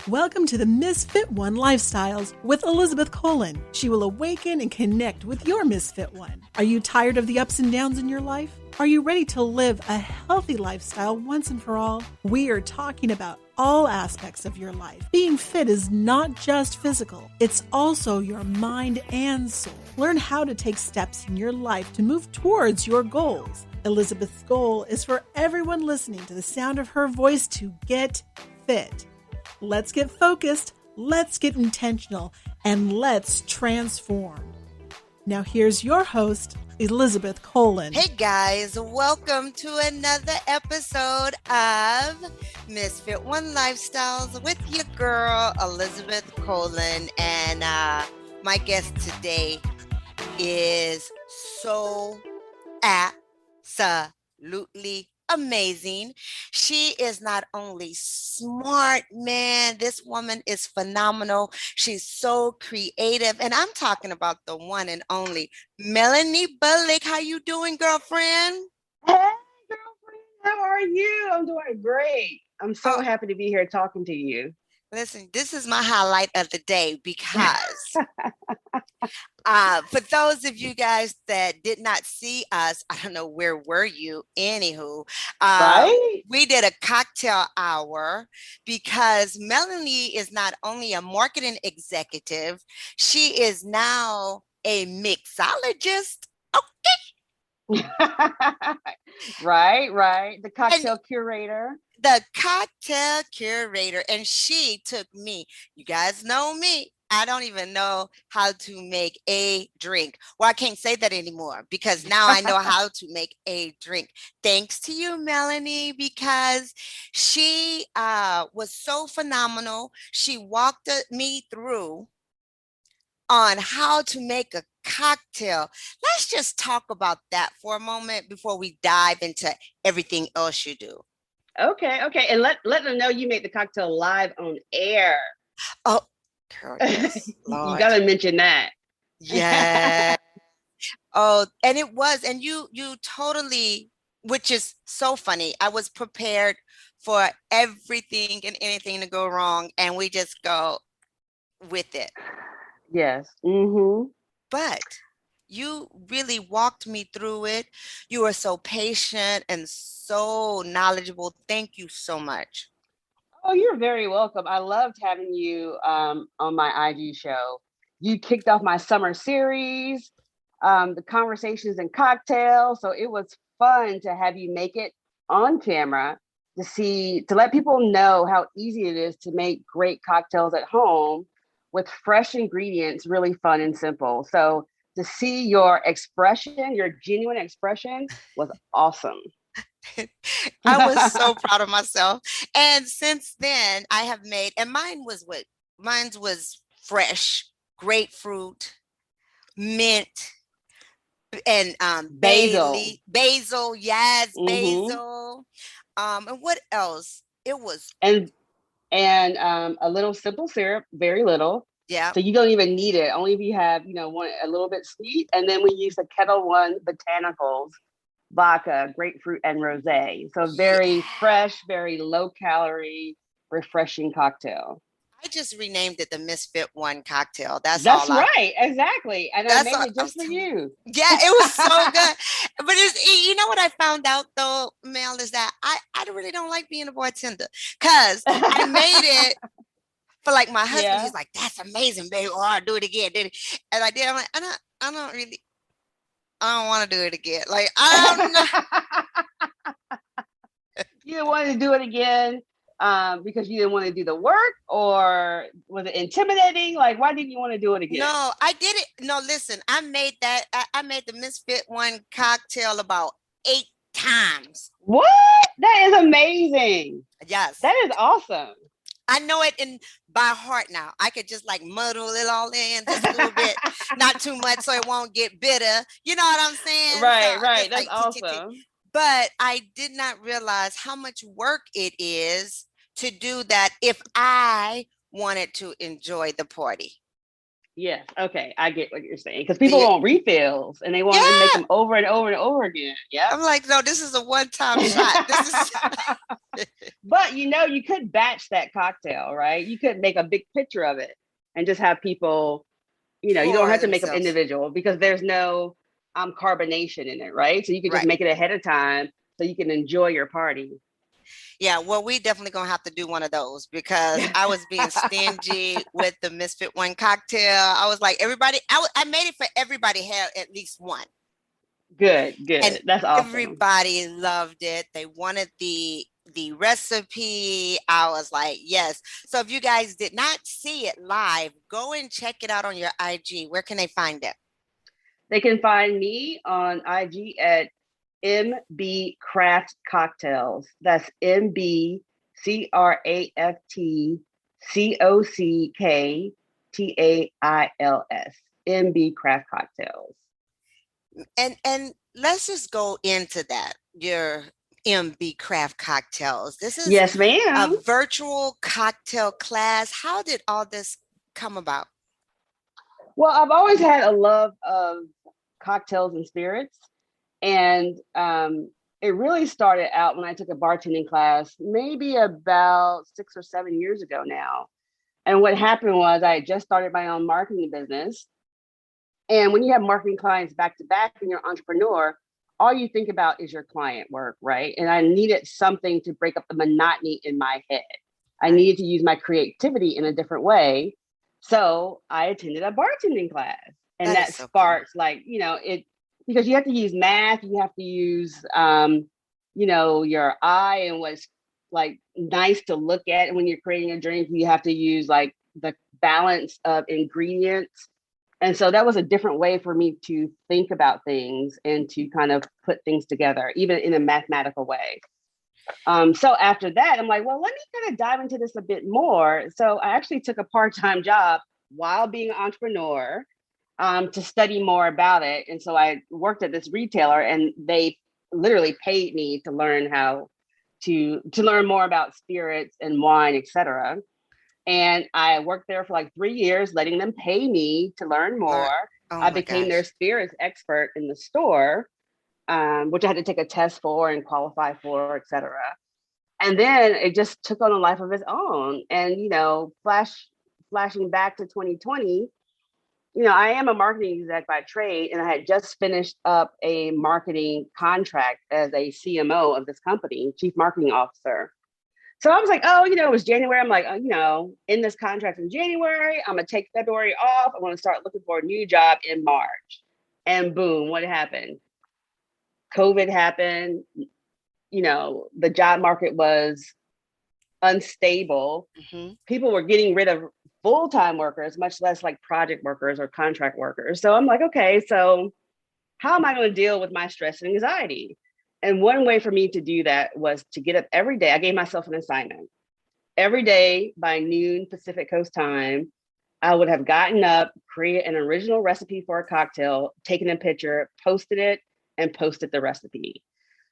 Welcome to the Misfit One Lifestyles with Elizabeth Colin. She will awaken and connect with your Misfit One. Are you tired of the ups and downs in your life? Are you ready to live a healthy lifestyle once and for all? We are talking about all aspects of your life. Being fit is not just physical, it's also your mind and soul. Learn how to take steps in your life to move towards your goals. Elizabeth's goal is for everyone listening to the sound of her voice to get fit. Let's get focused, let's get intentional, and let's transform. Now here's your host, Elizabeth Colin. Hey guys, welcome to another episode of Misfit One Lifestyles with your girl, Elizabeth Colin. And my guest today is so absolutely amazing. She is not only smart, man, this woman is phenomenal. She's so creative. And I'm talking about the one and only Melanie Bullock. How you doing, girlfriend? Hey, girlfriend, how are you? I'm doing great. I'm so happy to be here talking to you. Listen, this is my highlight of the day because for those of you guys that did not see us, I don't know, where were you? Anywho, Right? we did a cocktail hour because Melanie is not only a marketing executive, she is now a mixologist. Right. The cocktail curator. The cocktail curator, and she took me. You guys know me. I don't even know how to make a drink. Well, I can't say that anymore because now I know how to make a drink. Thanks to you, Melanie, because she was so phenomenal. She walked me through on how to make a cocktail. Let's just talk about that for a moment before we dive into everything else you do. Okay. And let them know you made the cocktail live on air. Oh, girl, yes, Lord. You got to mention that. Yeah. Oh, and it was, and you totally, which is so funny. I was prepared for everything and anything to go wrong, and we just go with it. Yes. Mm-hmm. But you really walked me through it. You were so patient and so knowledgeable. Thank you so much. Oh, you're very welcome. I loved having you on my IG show. You kicked off my summer series, the conversations and cocktails. So it was fun to have you make it on camera to let people know how easy it is to make great cocktails at home with fresh ingredients, really fun and simple. So to see your expression, your genuine expression was awesome. I was so proud of myself. And since then I have made, and mine was fresh, grapefruit, mint, and basil, yes, basil. And what else? It was and a little simple syrup, very little. Yeah. So you don't even need it. Only if you have, one a little bit sweet. And then we use the Kettle One botanicals, vodka, grapefruit, and rosé. So very fresh, very low calorie, refreshing cocktail. I just renamed it the Misfit One cocktail. That's right. Exactly. And I made it just for you. Yeah, it was so good. But you know what I found out though, Mel, is that I really don't like being a bartender because I made it for like my husband. Yeah. He's like, "That's amazing, baby. Oh, I'll do it again." And I did. I'm like, I don't want to do it again. Like, I'm not. You don't want to do it again because you didn't want to do the work, or was it intimidating? Like, why didn't you want to do it again? No, I did it. No, listen, I made the Misfit One cocktail about 8 times. What? That is amazing. Yes. That is awesome. I know it by heart now. I could just like muddle it all in just a little bit, not too much so it won't get bitter. You know what I'm saying? Right. That's awesome. But I did not realize how much work it is to do that if I wanted to enjoy the party. Yes. Okay. I get what you're saying. Because people Yeah. want refills and they want to make them over and over and over again. Yep. I'm like, no, this is a one-time shot. This is But you could batch that cocktail, right? You could make a big picture of it and just have people, you don't for have to make them themselves. individual because there's no carbonation in it, right? So you could just Right. make it ahead of time so you can enjoy your party. Yeah, well, we definitely gonna have to do one of those because I was being stingy with the Misfit One cocktail. I was like, everybody, I made it for everybody had at least one. Good, And good. That's awesome. everybody loved it. They wanted the recipe. I was like, yes. So if you guys did not see it live, go and check it out on your IG. Where can they find it? They can find me on IG at MB Craft Cocktails. That's MBCraftCocktails. MB Craft Cocktails. And let's just go into that. Your MB Craft Cocktails. This is Yes, a ma'am. virtual cocktail class. How did all this come about? Well, I've always had a love of cocktails and spirits. And it really started out when I took a bartending class, maybe about 6 or 7 years ago now. And what happened was I had just started my own marketing business. And when you have marketing clients back to back and you're an entrepreneur, all you think about is your client work, right? And I needed something to break up the monotony in my head. I needed to use my creativity in a different way. So I attended a bartending class. And That is that so cool. sparked it because you have to use math, you have to use your eye and what's like nice to look at. And when you're creating a drink, you have to use like the balance of ingredients. And so that was a different way for me to think about things and to kind of put things together, even in a mathematical way. So after that, I'm like, well, let me kind of dive into this a bit more. So I actually took a part-time job while being an entrepreneur to study more about it. And so I worked at this retailer and they literally paid me to learn how to learn more about spirits and wine, etc. And I worked there for like 3 years, letting them pay me to learn Learn. more. Oh I my became their gosh. spirits expert in the store, which I had to take a test for and qualify for, etc. And then it just took on a life of its own. And flashing back to 2020, I am a marketing exec by trade, and I had just finished up a marketing contract as a CMO of this company, chief marketing officer. So I was like, oh, it was January. I'm like, in this contract in January, I'm going to take February off. I want to start looking for a new job in March. And boom, what happened? COVID happened. The job market was unstable. Mm-hmm. People were getting rid of full-time workers, much less like project workers or contract workers. So I'm like, okay, so how am I going to deal with my stress and anxiety? And one way for me to do that was to get up every day. I gave myself an assignment. Every day by noon Pacific Coast time, I would have gotten up, created an original recipe for a cocktail, taken a picture, posted it, and posted the recipe.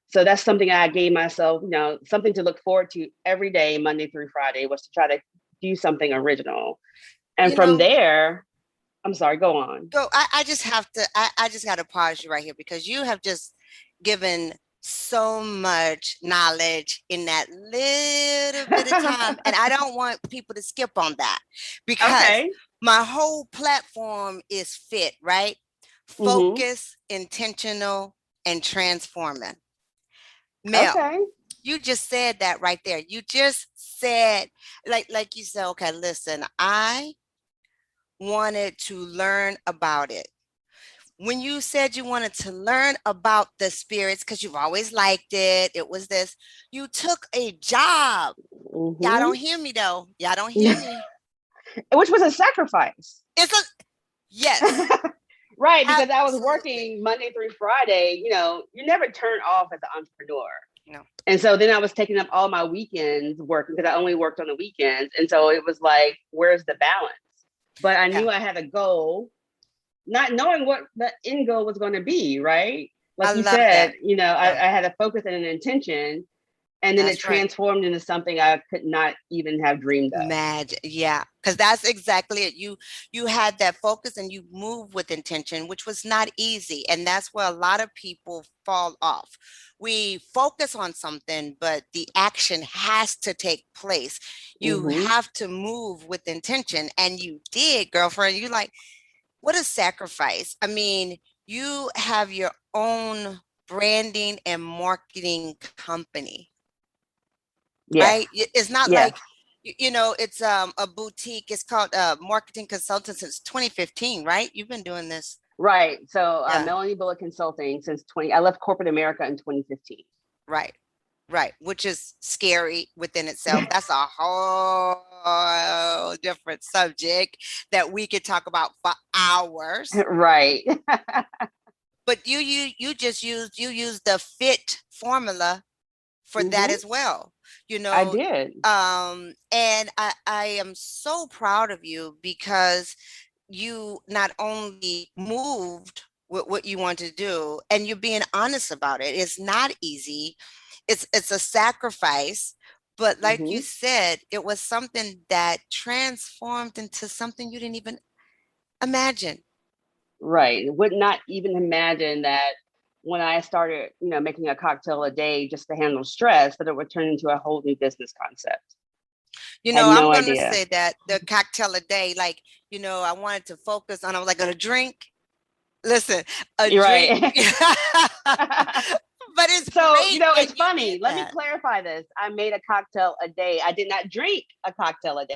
So that's something I gave myself, something to look forward to every day, Monday through Friday, was to try to do something original. And You from know, there, I'm sorry, go on. go. I just have to. I just got to pause you right here because you have just given so much knowledge in that little bit of time, and I don't want people to skip on that because Okay. my whole platform is fit, right? Mm-hmm. Focus, intentional, and transforming. Mel, Okay. you just said that right there. You just said, like you said, okay, listen, I wanted to learn about it. When you said you wanted to learn about the spirits because you've always liked it, it was this, you took a job. Y'all Mm-hmm. don't hear me though. Y'all don't hear me. Which was a sacrifice. It's a yes, Right, because I was absolutely. working Monday through Friday. You never turn off as an entrepreneur. No. And so then I was taking up all my weekends working because I only worked on the weekends. And so it was like, where's the balance? But I Yeah. knew I had a goal, not knowing what the end goal was going to be, right? I Like you love said, that. I Yeah. had a focus and an intention. And then it That's right. transformed into something I could not even have dreamed of. Magic. Yeah, because that's exactly it. You had that focus and you move with intention, which was not easy. And that's where a lot of people fall off. We focus on something, but the action has to take place. You Mm-hmm. have to move with intention. And you did, girlfriend. You like, what a sacrifice. I mean, you have your own branding and marketing company, Yes. right? It's not Yes. like it's a boutique. It's called marketing consultant since 2015, right? You've been doing this. Right. So Yeah, Melanie Bullock Consulting since 20, I left corporate America in 2015. right. Right, which is scary within itself. That's a whole different subject that we could talk about for hours. Right. But you use the fit formula for that Mm-hmm. as well, you I know. did. And I am so proud of you because you not only moved with what you want to do and you're being honest about it. It's not easy. It's a sacrifice, but like you Mm-hmm. said, it was something that transformed into something you didn't even imagine. Right. Would not even imagine that when I started, making a cocktail a day just to handle stress, that it would turn into a whole new business concept. Had I'm no going to idea. say that the cocktail a day, like, I wanted to focus on, I was like, a drink. Listen, a You're drink. right. But it's So, great it's that you did funny. Let me that. clarify this. I made a cocktail a day. I did not drink a cocktail a day.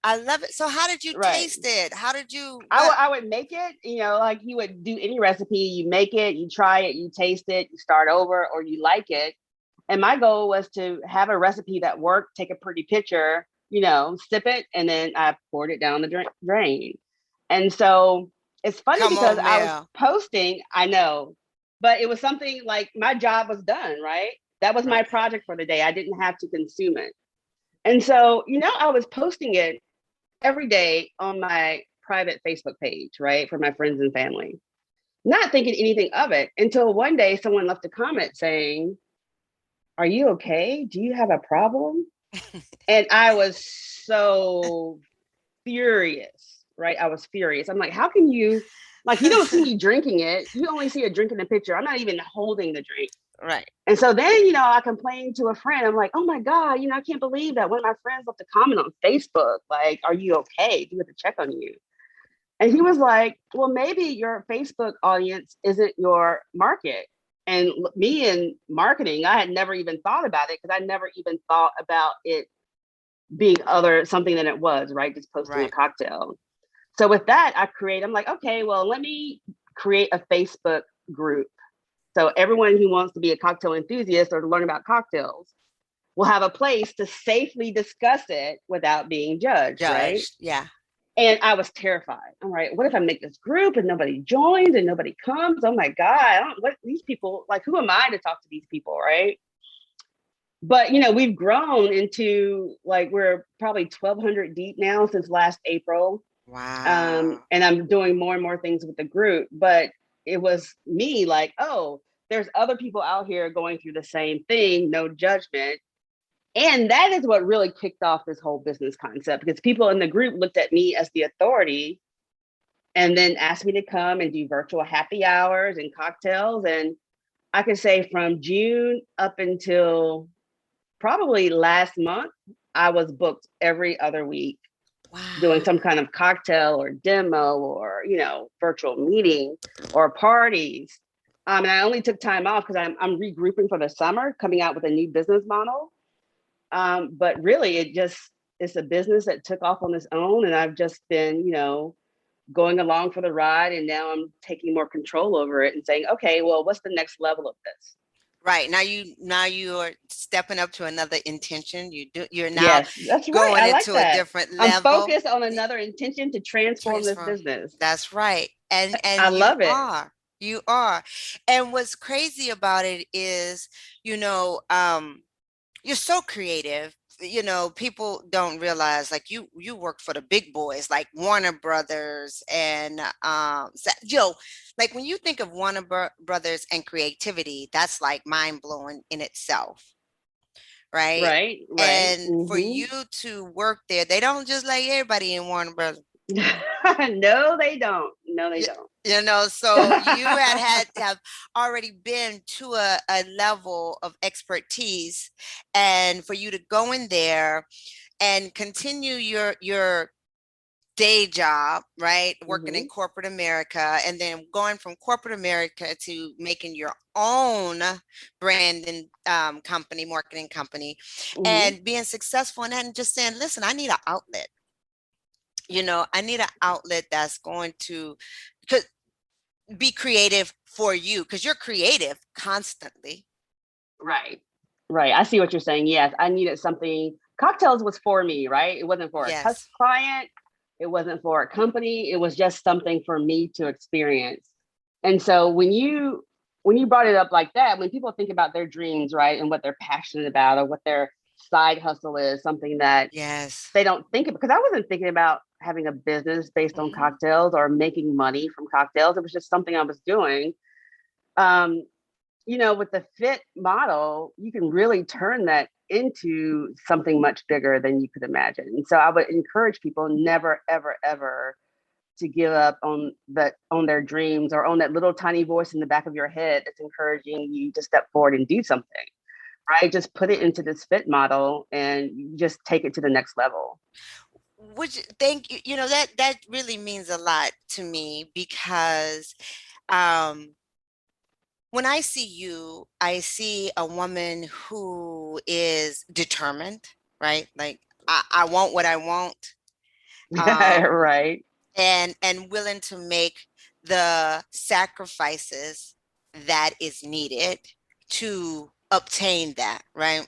I love it. So how did you Right. taste it? How did you, I what? would make it, like you would do any recipe. You make it, you try it, you taste it, you start over, or you like it. And my goal was to have a recipe that worked, take a pretty picture, sip it, and then I poured it down the drain. And so it's funny Come because on, I was Mel. posting, I know, but it was something like my job was done, right? That was my Right. project for the day. I didn't have to consume it. And so, I was posting it every day on my private Facebook page, right, for my friends and family, not thinking anything of it until one day someone left a comment saying, "Are you okay? Do you have a problem?" And I was so furious, right? I was furious. I'm like, how can you, like, you don't see me drinking it. You only see a drink in the picture. I'm not even holding the drink. Right. And so then, I complained to a friend. I'm like, oh my God, I can't believe that one of my friends left a comment on Facebook. Like, are you okay? Do we have to check on you? And he was like, well, maybe your Facebook audience isn't your market. And me in marketing, I had never even thought about it because I never even thought about it being something than it was, right? Just posting a Right. cocktail. So with that, I'm like, okay, well, let me create a Facebook group. So everyone who wants to be a cocktail enthusiast or to learn about cocktails will have a place to safely discuss it without being judged, right? Judged. Yeah. And I was terrified. I'm like, what if I make this group and nobody joins and nobody comes? Oh my God, what these people, like, who am I to talk to these people, right? But, we've grown into, like, we're probably 1,200 deep now since last April. Wow. And I'm doing more and more things with the group. But it was me like, oh, there's other people out here going through the same thing, no judgment. And that is what really kicked off this whole business concept because people in the group looked at me as the authority and then asked me to come and do virtual happy hours and cocktails. And I could say from June up until probably last month, I was booked every other week doing Wow. some kind of cocktail or demo or, virtual meeting or parties. And I only took time off because I'm regrouping for the summer, coming out with a new business model. But really, it's a business that took off on its own. And I've just been, going along for the ride. And now I'm taking more control over it and saying, okay, well, what's the next level of this? Right. Now you are stepping up to another intention. You're now Yes, that's right. going I like into a that. different I'm level. focused on another intention to transform this Transform. business. That's right. And I you love it. are. You are. And what's crazy about it is, you're so creative. people don't realize, like, you work for the big boys like Warner Brothers and like when you think of Brothers and creativity, that's like mind blowing in itself, right? Right, right. And for Hmm. you to work there, they don't just like everybody in Warner Brothers. No, they don't. No, they Y- don't. so you had have already been to a level of expertise, and for you to go in there and continue your day job, right? Working in Hmm. corporate America, and then going from corporate America to making your own branding company, marketing company, Hmm. and being successful in that, and just saying, listen, I need an outlet. I need an outlet that's going to could be creative for you, because you're creative constantly. Right. Right. I see what you're saying. Yes, I needed something. Cocktails was for me, right? It wasn't for a Yes. client. It wasn't for a company. It was just something for me to experience. And so when you brought it up like that, when people think about their dreams, right, and what they're passionate about or what their side hustle is, something that Yes. they don't think of, because I wasn't thinking about having a business based on Hmm. cocktails or making money from cocktails. It was just something I was doing. Um, with the fit model, you can really turn that into something much bigger than you could imagine. And so I would encourage people never, ever, ever to give up on their dreams or on that little tiny voice in the back of your head that's encouraging you to step forward and do something. Right? Just put it into this fit model and you just take it to the next level. Which, thank you. That really means a lot to me, because um when I see you, I see a woman who is determined, right? Like, I want what I want, um, Right. and willing to make the sacrifices that is needed to obtain that, right?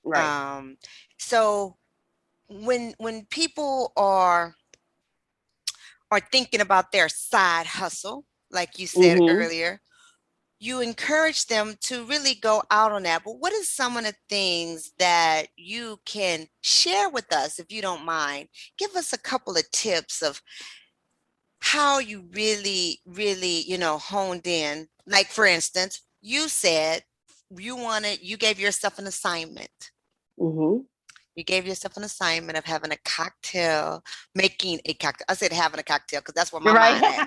Right. Um, so when people are thinking about their side hustle, like you said Mm-hmm. earlier, you encourage them to really go out on that. But what is some of the things that you can share with us, if you don't mind? Give us a couple of tips of how you really, really, honed in. Like, for instance, you said you gave yourself an assignment. Mm-hmm. You gave yourself an assignment of having a cocktail, making a cocktail. I said having a cocktail because that's where my Right. mind at.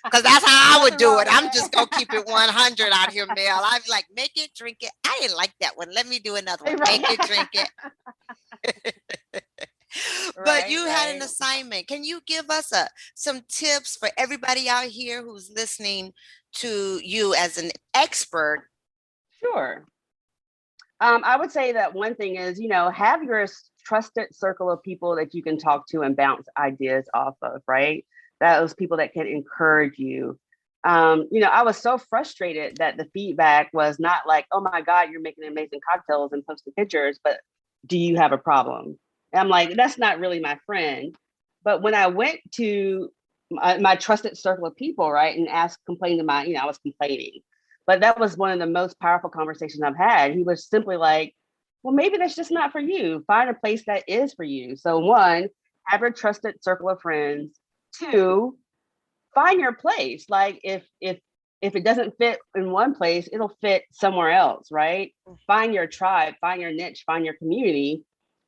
Because that's how I would Nothing do wrong it. with I'm just gonna keep it that. 100 out here, Mel. I'm like, make it, drink it. I didn't like that one. Let me do another one. Right. Make it, drink it. But Right, you had an right. assignment. Can you give us some tips for everybody out here who's listening to you as an expert? Sure. I would say that one thing is, have your trusted circle of people that you can talk to and bounce ideas off of, right? Those people that can encourage you. I was so frustrated that the feedback was not like, oh my God, you're making amazing cocktails and posting pictures, but do you have a problem? And I'm like, that's not really my friend. But when I went to my trusted circle of people, right, and complained to I was complaining, but that was one of the most powerful conversations I've had. He was simply like, well, maybe that's just not for you. Find a place that is for you. So one, have a trusted circle of friends. Two, find your place. Like if it doesn't fit in one place, it'll fit somewhere else, right? Find your tribe, find your niche, find your community.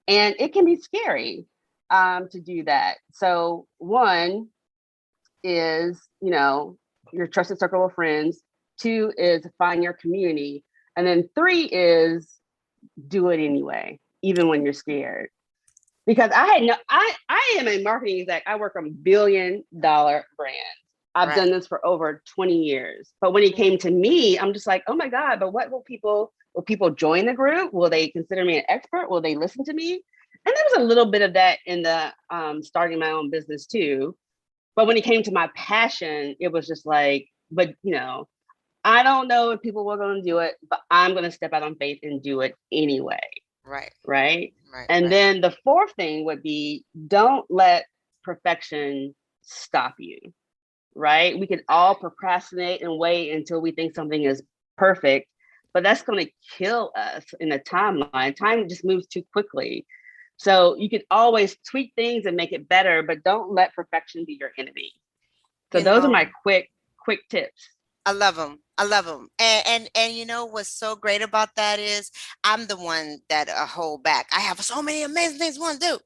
And it can be scary to do that. So one is, your trusted circle of friends. Two is find your community. And then three is do it anyway, even when you're scared. Because I am a marketing exec. I work on $1 billion brands. I've Right. done this for over 20 years. But when it came to me, I'm just like, oh my God, but what will people join the group? Will they consider me an expert? Will they listen to me? And there was a little bit of that in the starting my own business too. But when it came to my passion, it was just like, but I don't know if people were going to do it, but I'm going to step out on faith and do it anyway. Right. Right. Right. And Right. then the fourth thing would be don't let perfection stop you. Right. We can all procrastinate and wait until we think something is perfect. but that's going to kill us in a timeline. Time just moves too quickly. So you can always tweak things and make it better, but don't let perfection be your enemy. So You those are know, my quick tips. I love them. I love them. And you know what's so great about that is I'm the one that hold back. I have so many amazing things I want to do.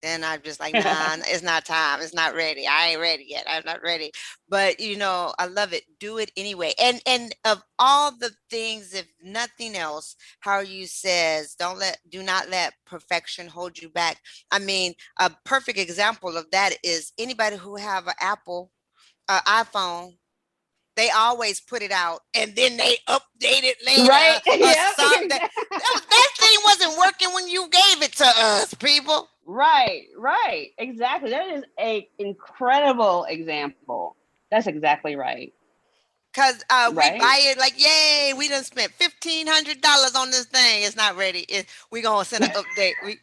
Then I'm just like, nah, it's not time. It's not ready. I ain't ready yet. I'm not ready. But you know, I love it. Do it anyway. And of all the things, if nothing else, how you says, do not let perfection hold you back. I mean, a perfect example of that is anybody who have an Apple iPhone. They always put it out and then they update it later Right. or Yeah. something. That thing wasn't working when you gave it to us, people. Right. Exactly. That is a incredible example. That's exactly right. Cause we Right. buy it like, yay, we done spent $1,500 on this thing. It's not ready. We gonna send an update.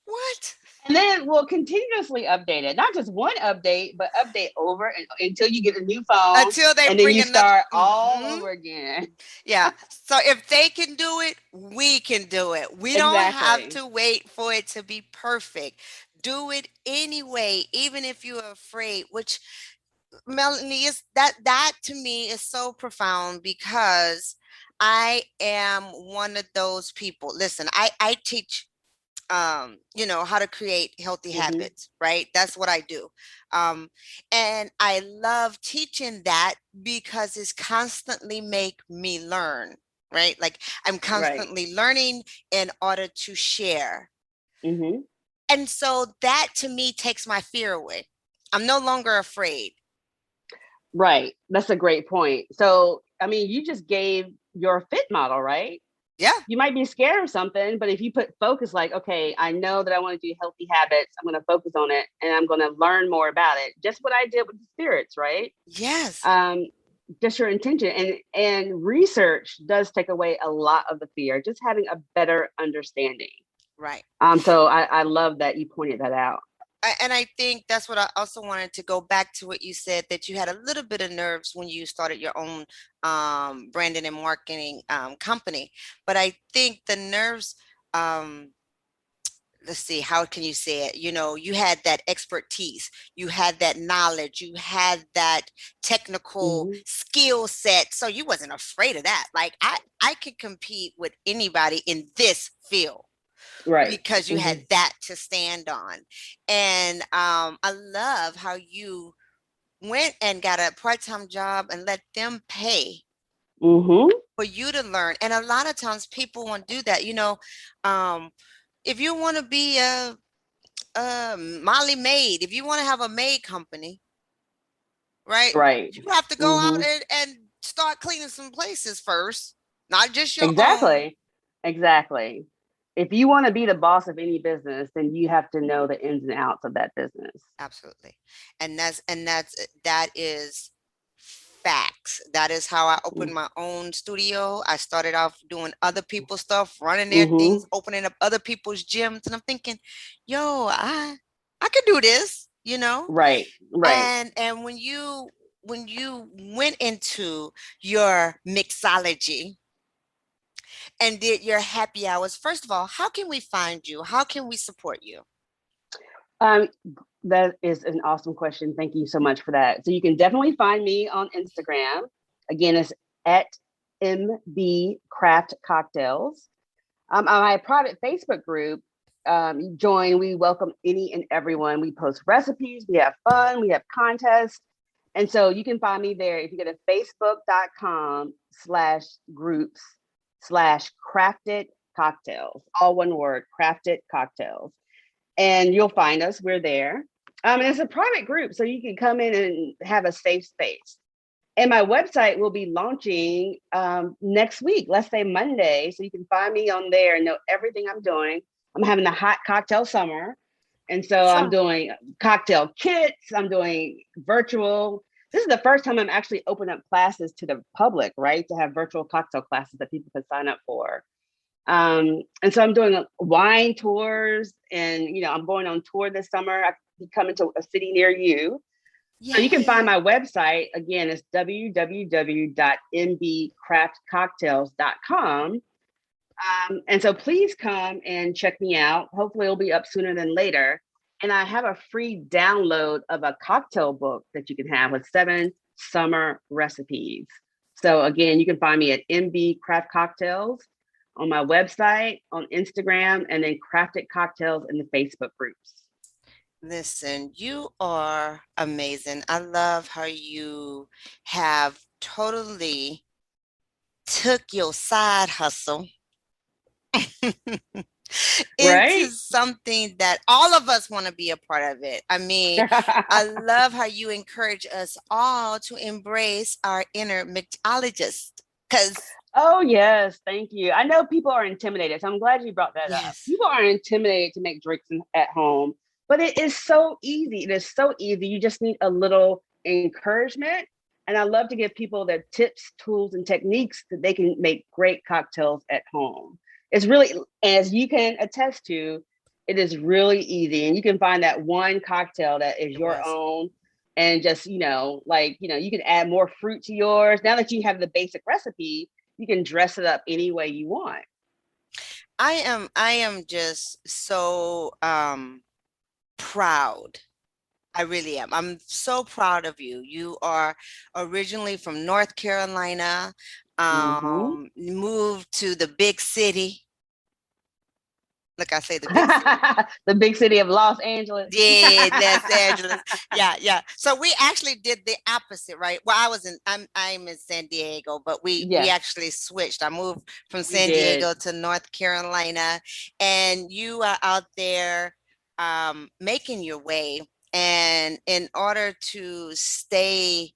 What? And then we'll continuously update it. Not just one update, but update over until you get a new phone. Until they And then bring you another. start all over again. Yeah. So if they can do it, we can do it. We don't have Exactly. to wait for it to be perfect. Do it anyway, even if you're afraid, which Melanie is that to me is so profound because I am one of those people. Listen, I teach you know, how to create healthy Mm-hmm. habits, right? That's what I do. And I love teaching that because it's constantly make me learn, right? Like I'm Right. constantly learning in order to share. Mm-hmm. And so that to me takes my fear away. I'm no longer afraid. Right. That's a great point. So, I mean, you just gave your fit model, right? Yeah. You might be scared of something, but if you put focus like, okay, I know that I want to do healthy habits, I'm going to focus on it and I'm going to learn more about it. Just what I did with the spirits, right? Yes. Um, just your intention and research does take away a lot of the fear, just having a better understanding. Right. So I love that you pointed that out. And I think that's what I also wanted to go back to what you said that you had a little bit of nerves when you started your own branding and marketing company. But I think the nerves, um, let's see, how can you say it? You know, you had that expertise, you had that knowledge, you had that technical Mm-hmm. skill set. So you wasn't afraid of that. Like I could compete with anybody in this field Right. because you Mm-hmm. had that to stand on. And I love how you went and got a part-time job and let them pay Mm-hmm. for you to learn. And a lot of times people won't do that. You know, um, if you want to be a Molly maid, if you want to have a maid company, right? Right. You have to go out Mm-hmm. and start cleaning some places first, not just your own. Exactly. Exactly. If you want to be the boss of any business, then you have to know the ins and outs of that business. Absolutely. That is facts. That is how I opened my own studio. I started off doing other people's stuff, running their Mm-hmm. things, opening up other people's gyms, and I'm thinking, yo, I could do this, you know? Right. Right. And when you went into your mixology and did your happy hours, first of all, how can we find you? How can we support you? Um, that is an awesome question. Thank you so much for that. So you can definitely find me on Instagram. Again, it's at MB Craft Cocktails. On my private Facebook group, join. We welcome any and everyone. We post recipes, we have fun, we have contests. And so you can find me there if you go to facebook.com/groups/crafted cocktails, all one word, crafted cocktails. And you'll find us. We're there. And it's a private group, so you can come in and have a safe space. And my website will be launching next week, let's say Monday. So you can find me on there and know everything I'm doing. I'm having a hot cocktail summer. And so I'm doing cocktail kits. I'm doing virtual. This is the first time I'm actually opening up classes to the public, right? To have virtual cocktail classes that people can sign up for. And so I'm doing wine tours and, I'm going on tour this summer. I be coming to a city near you. So you can find Yay. my website. Again, it's www.mbcraftcocktails.com. And so please come and check me out. Hopefully it'll be up sooner than later. And I have a free download of a cocktail book that you can have with 7 summer recipes. So again, you can find me at MB Craft Cocktails on my website, on Instagram, and then Crafted Cocktails in the Facebook groups. Listen, you are amazing. I love how you have totally took your side hustle into Right? something that all of us want to be a part of it. I mean, I love how you encourage us all to embrace our inner mixologist. Because, Oh, yes. Thank you. I know people are intimidated. So I'm glad you brought that up. yes, People are intimidated to make drinks at home, but it is so easy. It is so easy. You just need a little encouragement. And I love to give people the tips, tools, and techniques that they can make great cocktails at home. It's really, as you can attest to, it is really easy. And you can find that one cocktail that is it your was. own and just, you can add more fruit to yours. Now that you have the basic recipe, you can dress it up any way you want. I am just so proud. I really am. I'm so proud of you. You are originally from North Carolina, Mm-hmm. moved to the big city. Like I say, the big city. The big city of Los Angeles. Yeah, Los Angeles. Yeah, yeah. So we actually did the opposite, right? Well, I'm in San Diego, but we Yes, actually switched. I moved from we San did. Diego to North Carolina, and you are out there making your way. And in order to stay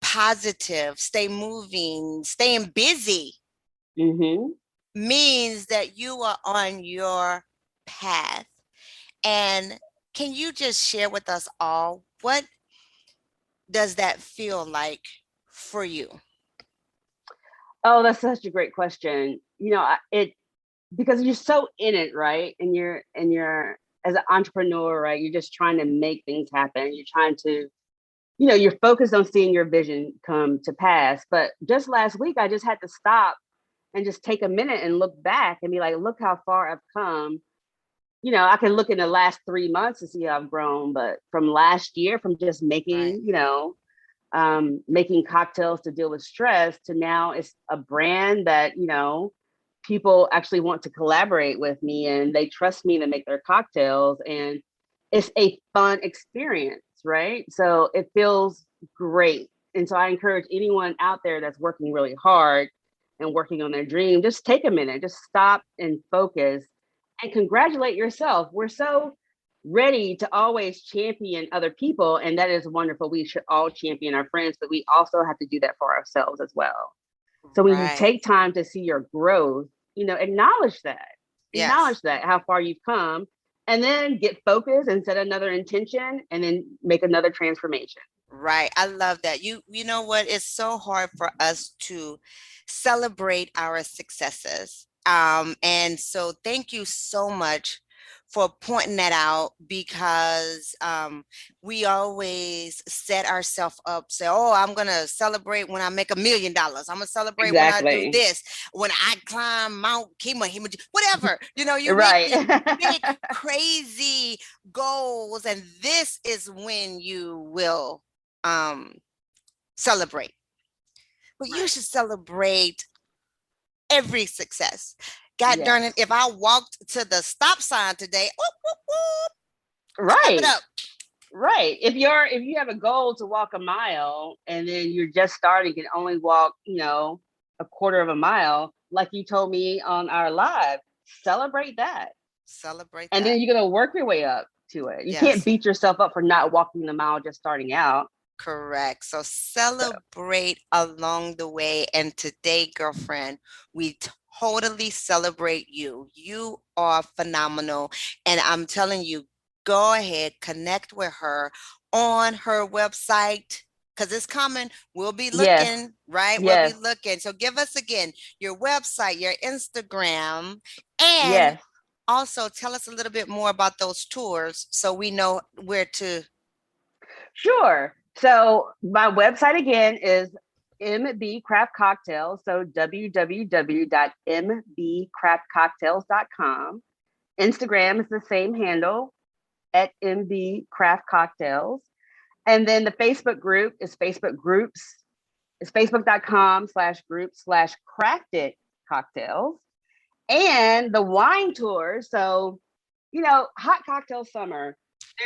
positive, stay moving, staying busy Mm-hmm. means that you are on your path. And can you just share with us all what does that feel like for you? Oh, that's such a great question. It because you're so in it, right? And you're as an entrepreneur, right? You're just trying to make things happen. You're trying to, you're focused on seeing your vision come to pass. But just last week, I just had to stop and just take a minute and look back and be like, look how far I've come. I can look in the last 3 months to see how I've grown, but from last year, from just Right. making cocktails to deal with stress to now it's a brand that, people actually want to collaborate with me and they trust me to make their cocktails. And it's a fun experience, right? So it feels great. And so I encourage anyone out there that's working really hard and working on their dream, just take a minute, just stop and focus and congratulate yourself. We're so ready to always champion other people, and that is wonderful. We should all champion our friends, but we also have to do that for ourselves as well. So when you Right. take time to see your growth, acknowledge that. Yes. Acknowledge that, how far you've come, and then get focused and set another intention and then make another transformation. Right. I love that. You know what? It's so hard for us to celebrate our successes. And so thank you so much for pointing that out because we always set ourselves up, say, oh, I'm gonna celebrate when I make $1 million. I'm gonna celebrate when I do Exactly. this, when I climb Mount Kima, whatever. You reach Right. these big, crazy goals, and this is when you will um celebrate. But you Right. should celebrate every success. God darn Yes. it, if I walked to the stop sign today, whoop, whoop, whoop, clap it Right. up. Right. If you have a goal to walk a mile and then you're just starting and only walk, a quarter of a mile, like you told me on our live, celebrate that. Celebrate And that. then you're gonna work your way up to it. You can't Yes, beat yourself up for not walking the mile just starting out. correct. So So celebrate along the way. And today, girlfriend, we totally celebrate you. You are phenomenal. And I'm telling you, go ahead, connect with her on her website because it's coming. We'll be yes, looking, right? We'll be yes, looking. So give us again your website, your Instagram, and yes. also tell us a little bit more about those tours so we know where to. Sure. So my website again is MB Craft Cocktails. So www.mbcraftcocktails.com. Instagram is the same handle at MB Craft Cocktails. And then the Facebook group is Facebook groups. It's facebook.com/group/crafted cocktails. And the wine tour. So, hot cocktail summer.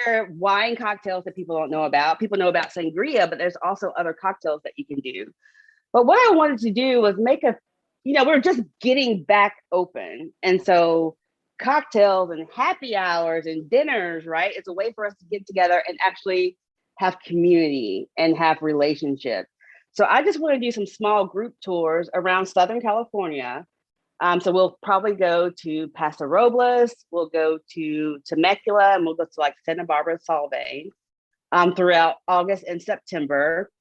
There are wine cocktails that people don't know about. People know about sangria, but there's also other cocktails that you can do. But what I wanted to do was we're just getting back open. And so cocktails and happy hours and dinners, right? It's a way for us to get together and actually have community and have relationships. So I just want to do some small group tours around Southern California. So we'll probably go to Paso Robles, we'll go to Temecula, and we'll go to like Santa Barbara, Solvang throughout August and September.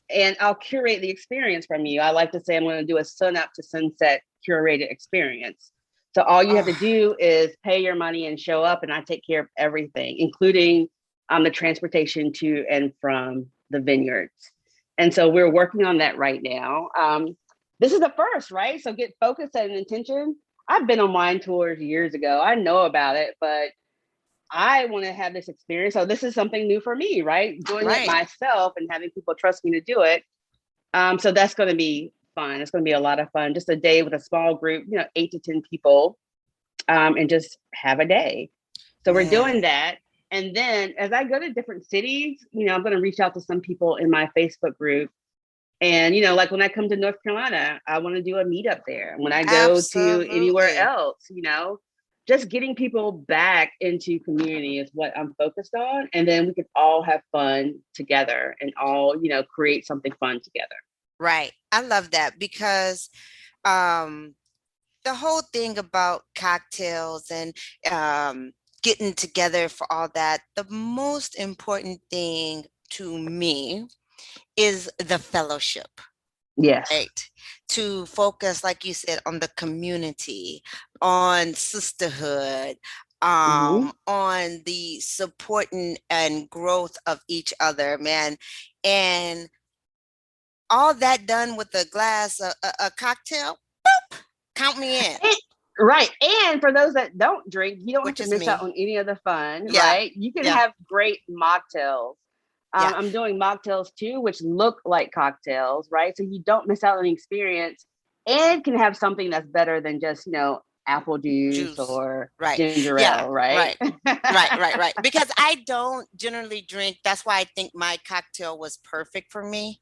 And I'll curate the experience from you. I like to say I'm going to do a sun up to sunset curated experience. So all you have to do is pay your money and show up, and I take care of everything, including the transportation to and from the vineyards. And so we're working on that right now. This is the first, right? So get focused and intention. I've been on wine tours years ago. I know about it, but I want to have this experience. So this is something new for me, right? Doing it myself and having people trust me to do it. So that's going to be fun. It's going to be a lot of fun. Just a day with a small group, 8 to 10 people, and just have a day. So we're doing that. And then as I go to different cities, I'm going to reach out to some people in my Facebook group. And, like when I come to North Carolina, I want to do a meetup there. When I go to anywhere else, just getting people back into community is what I'm focused on. And then we can all have fun together and all, create something fun together. Right. I love that because the whole thing about cocktails and getting together for all that, the most important thing to me is the fellowship. Yes. Right. To focus, like you said, on the community, on sisterhood, on the supporting and growth of each other, man. And all that done with a glass, a cocktail, boop, count me in. Right. And for those that don't drink, you don't Which have to miss out on any of the fun, right? You can have great mocktails. I'm doing mocktails too, which look like cocktails, right? So you don't miss out on the experience and can have something that's better than just, apple juice or ginger ale, right? Right. Because I don't generally drink. That's why I think my cocktail was perfect for me.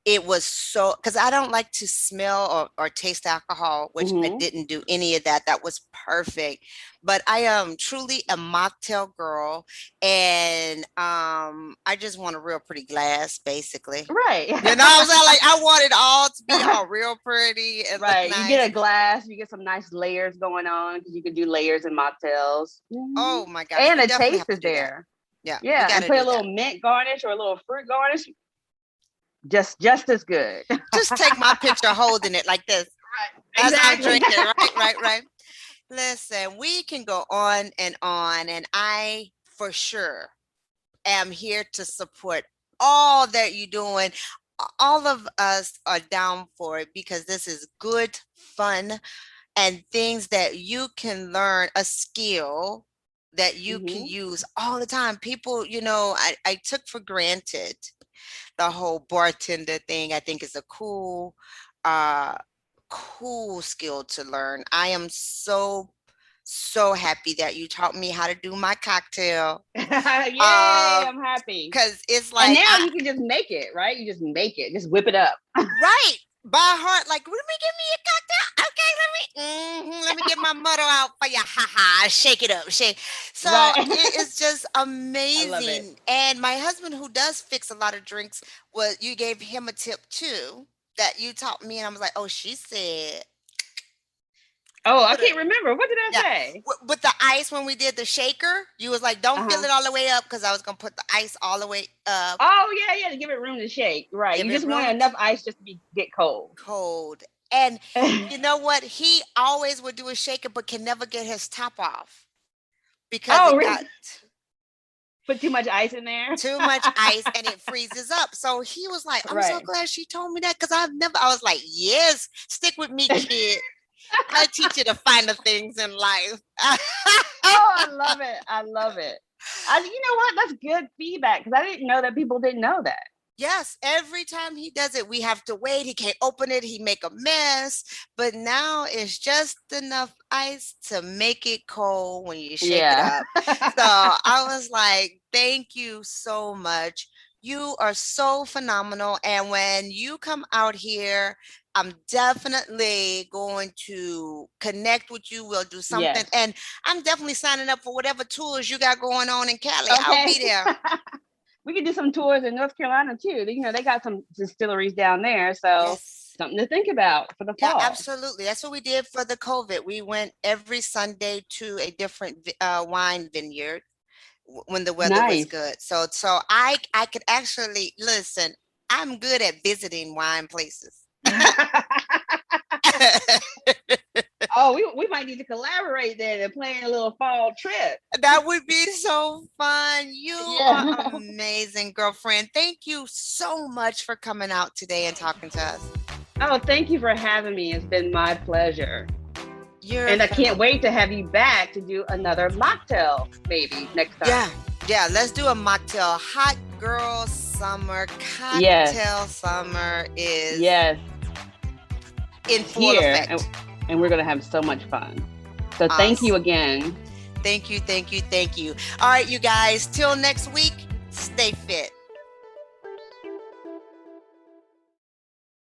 It was so, because I don't like to smell or taste alcohol, which I didn't do any of that. That was perfect. But I am truly a mocktail girl, and I just want a real pretty glass, basically. Right. You know what I'm saying? Like I want it all to be all real pretty and right. Look nice. You get a glass, you get some nice layers going on because you can do layers in mocktails. Oh my gosh. And the taste is there. Yeah. Yeah. And put a little mint garnish or a little fruit garnish. Just as good. Just take my picture holding it like this. Right. As I'm drinking. Right. Listen, we can go on, and I for sure am here to support all that you're doing. All of us are down for it because this is good, fun, and things that you can learn, a skill that you can use all the time. People, I took for granted the whole bartender thing. I think is a cool skill to learn. I am so happy that you taught me how to do my cocktail. Yay, I'm happy. Because it's like, and now you can just make it, right? You just make it, just whip it up. Right. By heart, like, let me give me a cocktail. Okay, let me get my motto out for you. Ha, shake it up, shake. So it's just amazing. I love it. And my husband, who does fix a lot of drinks, you gave him a tip too that you taught me, and I was like, oh, she said. Oh, I can't remember. What did I say? With the ice, when we did the shaker, you was like, don't fill it all the way up, because I was going to put the ice all the way up. Oh, yeah, to give it room to shake. Right. You just want enough ice just to get cold. And you know what? He always would do a shaker, but can never get his top off. Because Put too much ice in there. Too much ice and it freezes up. So he was like, I'm so Right. glad she told me that because I was like, yes, stick with me, kid. I teach you the finer things in life. Oh, I love it. I love it. You know what? That's good feedback because I didn't know that people didn't know that. Yes, every time he does it, we have to wait. He can't open it. He make a mess. But now it's just enough ice to make it cold when you shake it up. So I was like, thank you so much. You are so phenomenal. And when you come out here, I'm definitely going to connect with you. We'll do something. Yes. And I'm definitely signing up for whatever tours you got going on in Cali. Okay. I'll be there. We could do some tours in North Carolina too. You know, they got some distilleries down there. So Yes. something to think about for the fall. Yeah, absolutely. That's what we did for the COVID. We went every Sunday to a different wine vineyard when the weather was good. So I could actually listen. I'm good at visiting wine places. Oh, we might need to collaborate then and plan a little fall trip. That would be so fun. You are amazing, girlfriend. Thank you so much for coming out today and talking to us. Oh, thank you for having me. It's been my pleasure. And I can't wait to have you back to do another mocktail maybe next time. Yeah, let's do a mocktail. Hot girl summer, cocktail summer is in full effect. And we're going to have so much fun. So thank you again. Thank you. All right, you guys, till next week, stay fit.